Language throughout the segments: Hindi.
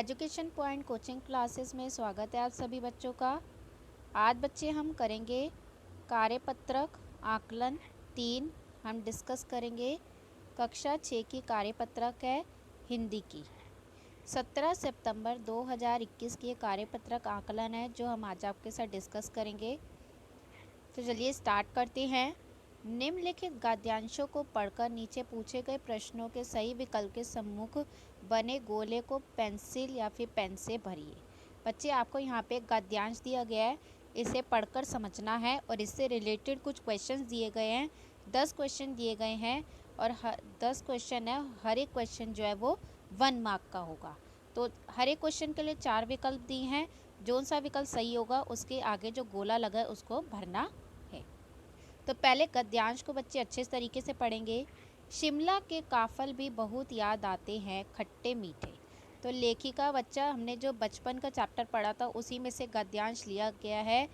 एजुकेशन पॉइंट कोचिंग क्लासेस में स्वागत है आप सभी बच्चों का। आज बच्चे हम करेंगे कार्यपत्रक आकलन 3। हम डिस्कस करेंगे कक्षा 6 की कार्यपत्रक है हिंदी की। 17 सितंबर 2021 की कार्यपत्रक आकलन है जो हम आज आपके साथ डिस्कस करेंगे। तो चलिए स्टार्ट करते हैं। निम्नलिखित गद्यांशों को पढ़कर नीचे पूछे गए प्रश्नों के सही विकल्प के सम्मुख बने गोले को पेंसिल या फिर पेन से भरिए। बच्चे आपको यहाँ पे एक गद्यांश दिया गया है, इसे पढ़कर समझना है और इससे रिलेटेड कुछ क्वेश्चंस दिए गए हैं। 10 क्वेश्चन दिए गए हैं और 10 क्वेश्चन है, हर एक क्वेश्चन जो है वो 1 मार्क का होगा। तो हर एक क्वेश्चन के लिए 4 विकल्प दिए हैं, जोन सा विकल्प सही होगा उसके आगे जो गोला लगा है उसको भरना है। तो पहले गद्यांश को बच्चे अच्छे तरीके से पढ़ेंगे। शिमला के काफल भी बहुत याद आते हैं खट्टे मीठे। तो लेखिका बच्चा हमने जो बचपन का चैप्टर पढ़ा था उसी में से गद्यांश लिया गया है,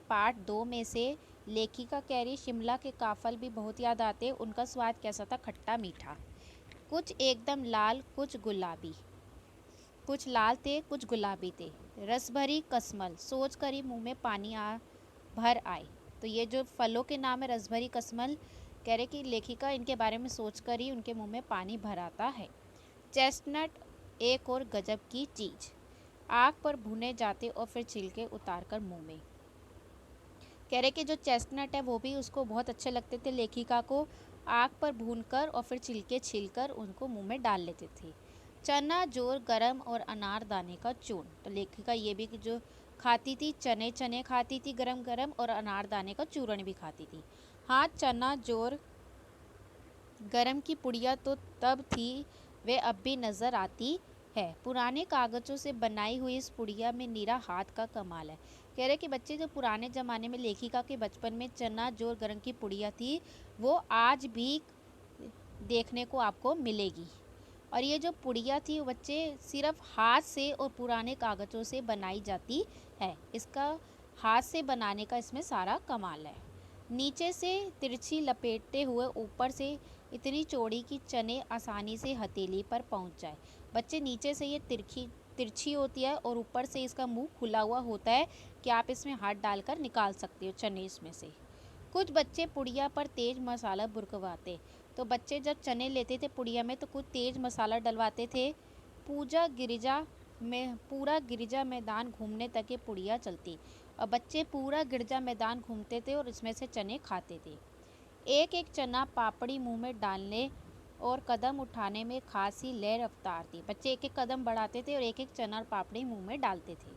पार्ट 2 में से। लेखिका कह रही शिमला के काफल भी बहुत याद आते, उनका स्वाद कैसा था, खट्टा मीठा। कुछ एकदम लाल कुछ गुलाबी, कुछ लाल थे कुछ गुलाबी थे। रस भरी कसमल सोच कर ही मुँह में पानी भर आए। तो ये जो फलों के नाम है रसभरी कसमल, कह रहे कि लेखिका इनके बारे में सोचकर ही उनके मुंह में पानी भर आता है। चेस्टनट एक और गजब की चीज, आग पर भुने जाते और फिर छिलके उतारकर मुंह में। कह रहे कि जो चेस्टनट है वो भी उसको बहुत अच्छे लगते थे लेखिका को, आग पर भूनकर और फिर छिलके छीलकर उनको मुंह में डाल लेते थे। चना जोर गरम और अनार दाने का चूर्ण, तो लेखिका ये भी जो खाती थी, चने खाती थी गरम गरम, और अनारदाने का चूर्ण भी खाती थी। हाँ, चना जोर गरम की पुड़िया तो तब थी, वे अब भी नज़र आती है। पुराने कागज़ों से बनाई हुई इस पुड़िया में नीरा हाथ का कमाल है। कह रहे कि बच्चे जो पुराने ज़माने में लेखिका के बचपन में चना जोर गरम की पुड़िया थी वो आज भी देखने को आपको मिलेगी। और ये जो पुड़िया थी वो बच्चे सिर्फ हाथ से और पुराने कागज़ों से बनाई जाती है, इसका हाथ से बनाने का इसमें सारा कमाल है। नीचे से तिरछी लपेटते हुए ऊपर से इतनी चौड़ी कि चने आसानी से हथेली पर पहुंच जाए। बच्चे नीचे से ये तिरछी होती है और ऊपर से इसका मुंह खुला हुआ होता है कि आप इसमें हाथ डालकर निकाल सकते हो चने इसमें से। कुछ बच्चे पुड़िया पर तेज मसाला बुरकवाते, तो बच्चे जब चने लेते थे पुड़िया में तो कुछ तेज मसाला डलवाते थे। पूरा गिरिजा मैदान घूमने तक ये पुड़िया चलती और बच्चे पूरा गिरजा मैदान घूमते थे और इसमें से चने खाते थे। एक एक चना पापड़ी मुंह में डालने और कदम उठाने में खासी लय रफ्तार थी। बच्चे एक एक कदम बढ़ाते थे और एक एक चना और पापड़ी मुंह में डालते थे।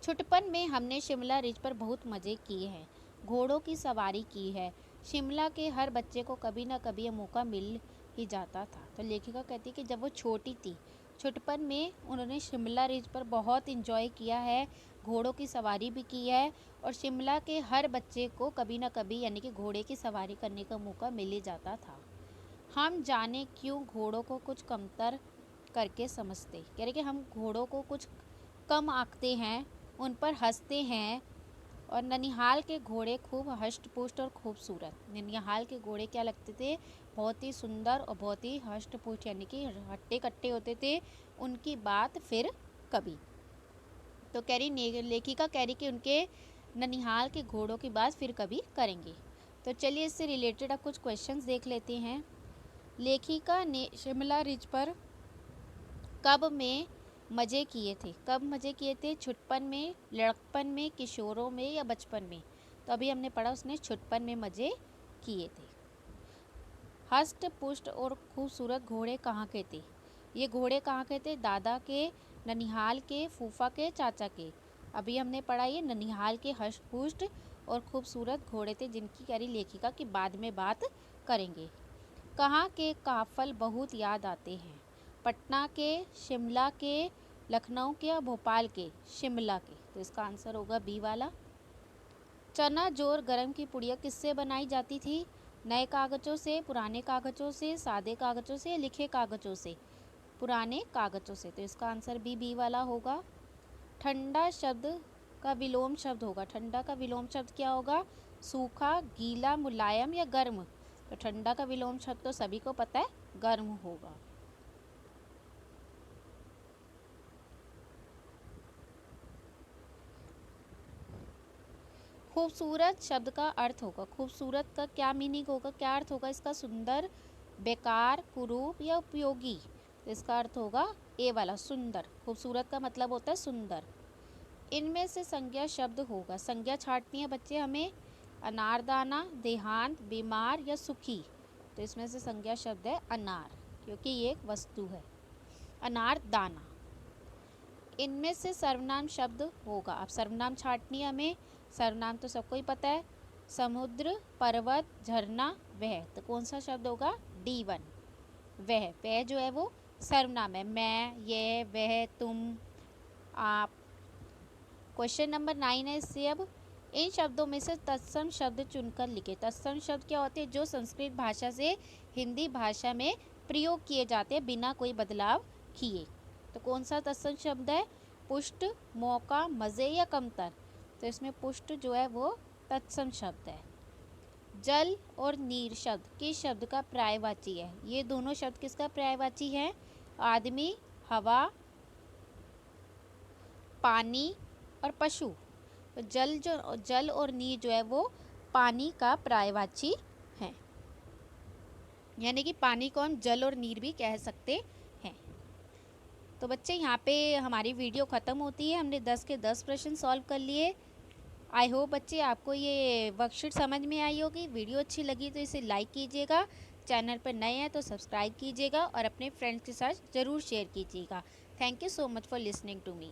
छुटपन में हमने शिमला रिज पर बहुत मज़े किए हैं, घोड़ों की सवारी की है। शिमला के हर बच्चे को कभी ना कभी यह मौका मिल ही जाता था। तो लेखिका कहती कि जब वो छोटी थी, छुटपन में उन्होंने शिमला रिज पर बहुत इंजॉय किया है, घोड़ों की सवारी भी की है, और शिमला के हर बच्चे को कभी ना कभी यानी कि घोड़े की सवारी करने का मौका मिल ही जाता था। हम जाने क्यों घोड़ों को कुछ कमतर करके समझते, कह रहे कि हम घोड़ों को कुछ कम आंकते हैं, उन पर हंसते हैं। और ननिहाल के घोड़े खूब हष्ट पुष्ट और खूबसूरत, ननिहाल के घोड़े क्या लगते थे, बहुत ही सुंदर और बहुत ही हष्ट पुष्ट यानी कि हट्टे कट्टे होते थे। उनकी बात फिर कभी, तो कह रही लेखिका कह रही कि उनके ननिहाल के घोड़ों की बात फिर कभी करेंगे। तो चलिए इससे रिलेटेड अब कुछ क्वेश्चंस देख लेते हैं। लेखिका ने शिमला रिज पर कब में मज़े किए थे, कब मज़े किए थे, छुटपन में, लड़कपन में, किशोरों में या बचपन में। तो अभी हमने पढ़ा उसने छुटपन में मज़े किए थे। हष्ट पुष्ट और खूबसूरत घोड़े कहाँ के थे, ये घोड़े कहाँ के थे, दादा के, ननिहाल के, फूफा के, चाचा के। अभी हमने पढ़ा ये ननिहाल के हष्ट पुष्ट और खूबसूरत घोड़े थे जिनकी कह रही लेखिका की बाद में बात करेंगे। कहाँ के काफल बहुत याद आते हैं, पटना के, शिमला के, लखनऊ के या भोपाल के, शिमला के। तो इसका आंसर होगा बी वाला। चना जोर गरम की पुड़िया किससे बनाई जाती थी, नए कागज़ों से, पुराने कागज़ों से, सादे कागज़ों से, लिखे कागज़ों से, पुराने कागज़ों से। तो इसका आंसर भी बी वाला होगा। ठंडा शब्द का विलोम शब्द होगा, ठंडा का विलोम शब्द क्या होगा, सूखा, गीला, मुलायम या गर्म। तो ठंडा का विलोम शब्द तो सभी को पता है, गर्म होगा। खूबसूरत शब्द का अर्थ होगा, खूबसूरत का क्या मीनिंग होगा, क्या अर्थ होगा इसका? सुंदर, बेकार, कुरूप या उपयोगी। तो इसका अर्थ होगा ए वाला, सुंदर। खूबसूरत का मतलब होता है सुंदर। इनमें से संज्ञा शब्द होगा, संज्ञा छांटनी है बच्चे हमें। अनारदाना, देहांत, बीमार या सुखी। तो इसमें से संज्ञा शब्द है अनार, क्योंकि ये एक वस्तु है। अनारदाना। इनमें से सर्वनाम शब्द होगा, अब सर्वनाम छांटनी है हमें। सर्वनाम तो सबको ही पता है, समुद्र, पर्वत, झरना, वह। तो कौन सा शब्द होगा? D1, वह जो है वो सर्वनाम है। मैं, ये, वह, तुम, आप। क्वेश्चन नंबर 9 है इससे। अब इन शब्दों में से तत्सम शब्द चुनकर लिखे। तत्सम शब्द क्या होते हैं? जो संस्कृत भाषा से हिंदी भाषा में प्रयोग किए जाते हैं बिना कोई बदलाव किए। तो कौन सा तत्सम शब्द है? पुष्ट, मौका, मज़े या कमतर। तो इसमें पुष्ट जो है वो तत्सम शब्द है। जल और नीर शब्द किस शब्द का पर्यायवाची है? ये दोनों शब्द किसका पर्यायवाची है? आदमी, हवा, पानी और पशु। तो जल और नीर जो है वो पानी का पर्यायवाची है, यानी कि पानी को हम जल और नीर भी कह सकते हैं। तो बच्चे यहाँ पे हमारी वीडियो ख़त्म होती है। हमने 10 के 10 प्रश्न सॉल्व कर लिए। आई होप बच्चे आपको ये वर्कशीट समझ में आई होगी। वीडियो अच्छी लगी तो इसे लाइक कीजिएगा, चैनल पर नए हैं तो सब्सक्राइब कीजिएगा और अपने फ्रेंड्स के साथ ज़रूर शेयर कीजिएगा। Thank you so much for listening to me.